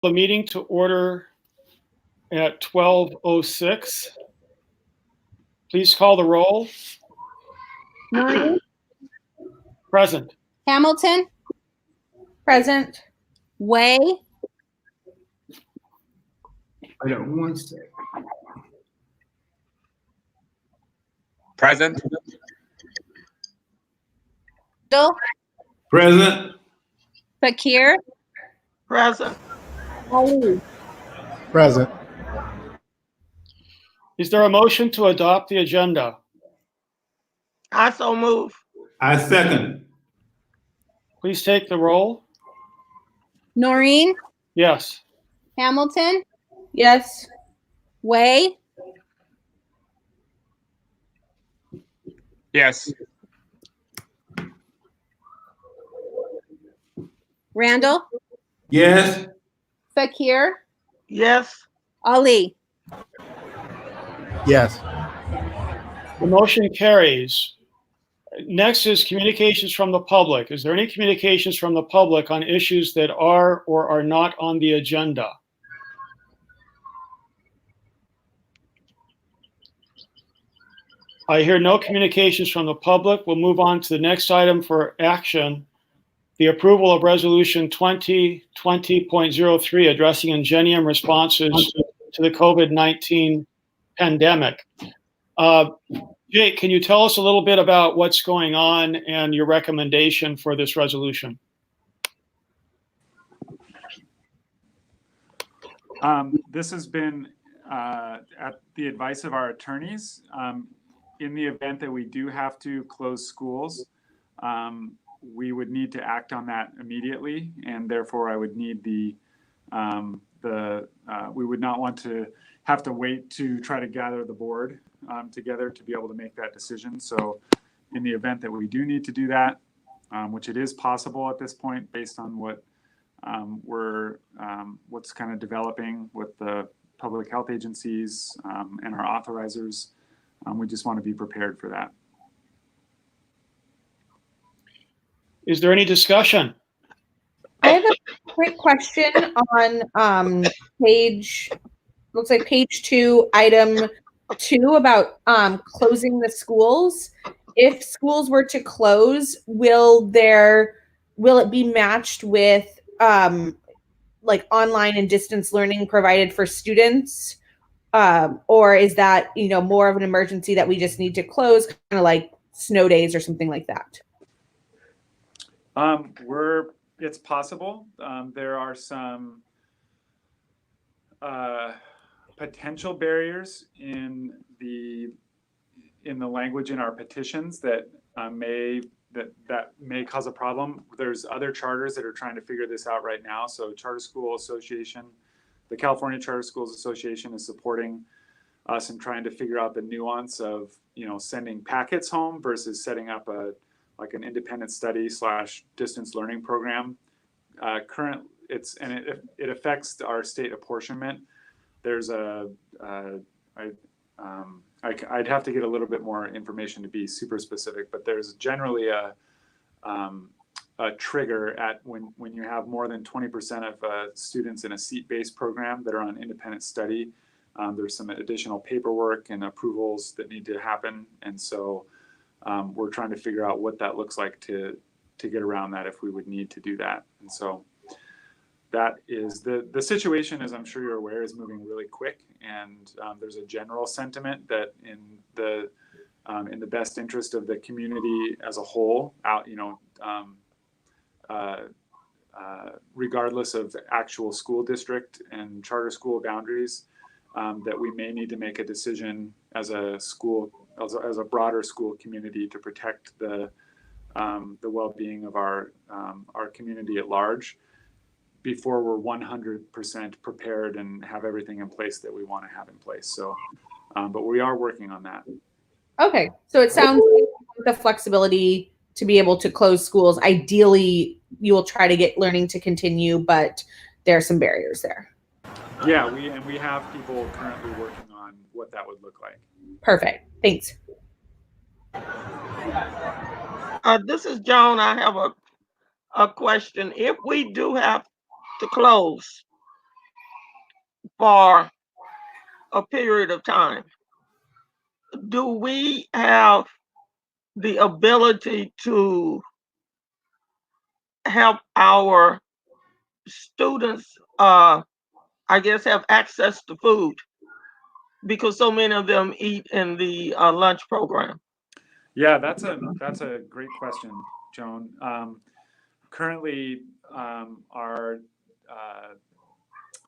the meeting to order at 12:06. Please call the roll. Noreen? Present. Hamilton? Present. Way? I got one second. Present. Bill? Present. Fakir? Present. Ali? Present. Is there a motion to adopt the agenda? I so move. I second. Please take the roll. Noreen? Yes. Hamilton? Yes. Way? Yes. Randall? Yes. Fakir? Yes. Ali? Yes. The motion carries. Next is communications from the public. Is there any communications from the public on issues that are or are not on the agenda? I hear no communications from the public. We'll move on to the next item for action, the approval of Resolution 2020.03, addressing Ingenium responses to the COVID-19 pandemic. Jake, can you tell us a little bit about what's going on and your recommendation for this resolution? This has been at the advice of our attorneys. In the event that we do have to close schools, we would need to act on that immediately, and therefore I would need we would not want to have to wait to try to gather the board together to be able to make that decision. So in the event that we do need to do that, which it is possible at this point based on what what's kind of developing with the public health agencies and our authorizers, we just want to be prepared for that. Is there any discussion? I have a quick question on looks like page 2, item 2, about closing the schools. If schools were to close, will it be matched with like online and distance learning provided for students? Or is that, more of an emergency that we just need to close, kind of like snow days or something like that? It's possible. There are some potential barriers in the language in our petitions that may cause a problem. There's other charters that are trying to figure this out right now. So Charter School Association, the California Charter Schools Association is supporting us in trying to figure out the nuance of, sending packets home versus setting up an independent study / distance learning program. It affects our state apportionment. There's I'd have to get a little bit more information to be super specific, but there's generally a trigger at when you have more than 20% of students in a seat-based program that are on independent study. There's some additional paperwork and approvals that need to happen, and so we're trying to figure out what that looks like to get around that if we would need to do that. And so that is the situation, as I'm sure you're aware, is moving really quick, and there's a general sentiment that in the best interest of the community as a whole, regardless of actual school district and charter school boundaries, that we may need to make a decision as a broader school community to protect the well-being of our community at large before we're 100% prepared and have everything in place that we want to have in place. So, but we are working on that. Okay, so it sounds like the flexibility to be able to close schools. Ideally, you will try to get learning to continue, but there are some barriers there. Yeah, we have people currently working on what that would look like. Perfect. Thanks. This is Joan. I have a question. If we do have to close, for a period of time. Do we have the ability to help our students, I guess, have access to food? Because so many of them eat in the lunch program. Yeah, that's a great question, Joan. Currently, our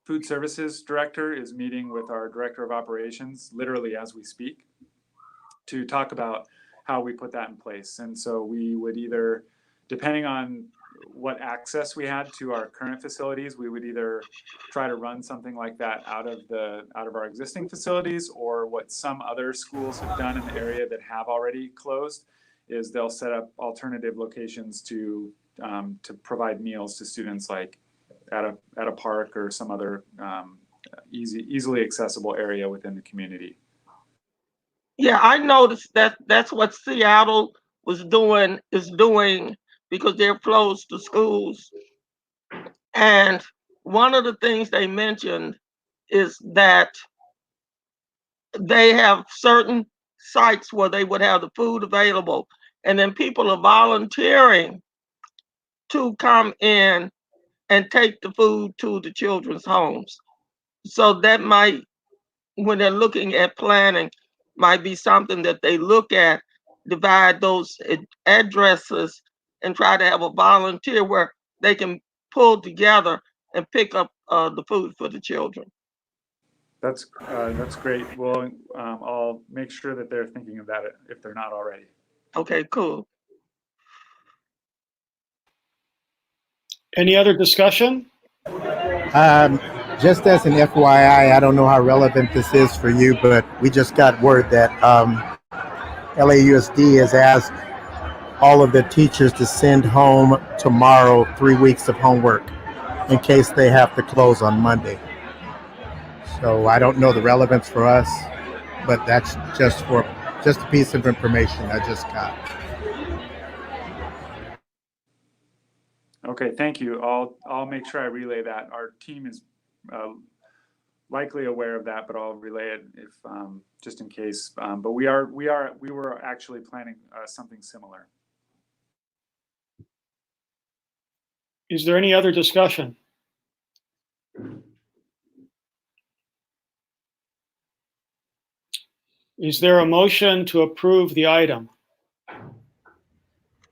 food services director is meeting with our director of operations literally as we speak to talk about how we put that in place. And so we would either, depending on what access we had to our current facilities, we would either try to run something like that out of our existing facilities, or what some other schools have done in the area that have already closed is they'll set up alternative locations to provide meals to students, like at a park or some other easily accessible area within the community. Yeah, I noticed that that's what Seattle is doing, because they're closed to schools. And one of the things they mentioned is that they have certain sites where they would have the food available, and then people are volunteering to come in and take the food to the children's homes. So that might, when they're looking at planning, might be something that they look at, divide those addresses and try to have a volunteer where they can pull together and pick up the food for the children. That's great. Well, I'll make sure that they're thinking of that if they're not already. Okay, cool. Any other discussion? Just as an FYI, I don't know how relevant this is for you, but we just got word that LAUSD has asked all of the teachers to send home tomorrow 3 weeks of homework in case they have to close on Monday. So I don't know the relevance for us, but that's just a piece of information I just got. Okay, thank you. I'll make sure I relay that. Our team is likely aware of that, but I'll relay it if just in case. But we were actually planning something similar. Is there any other discussion? Is there a motion to approve the item?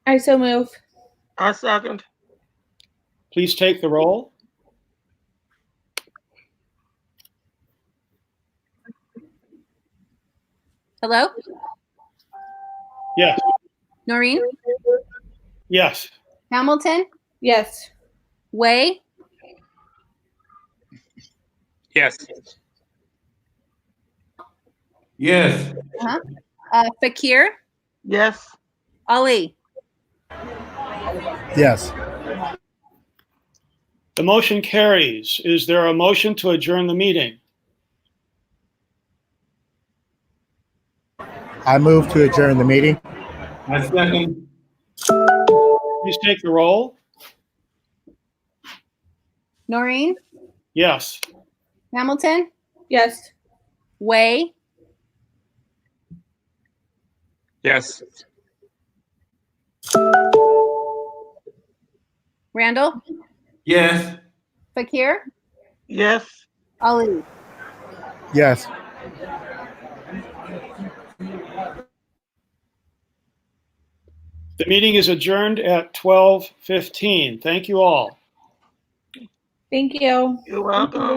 I so move. I second. Please take the roll. Hello? Yes. Noreen? Yes. Hamilton? Yes. Way? Yes. Fakir? Yes. Ali? Yes. The motion carries. Is there a motion to adjourn the meeting? I move to adjourn the meeting. I second. Please take the roll. Noreen? Yes. Hamilton? Yes. Way? Yes. Randall? Yes. Fakir? Yes. Ali? Yes. The meeting is adjourned at 12:15. Thank you all. Thank you. You're welcome.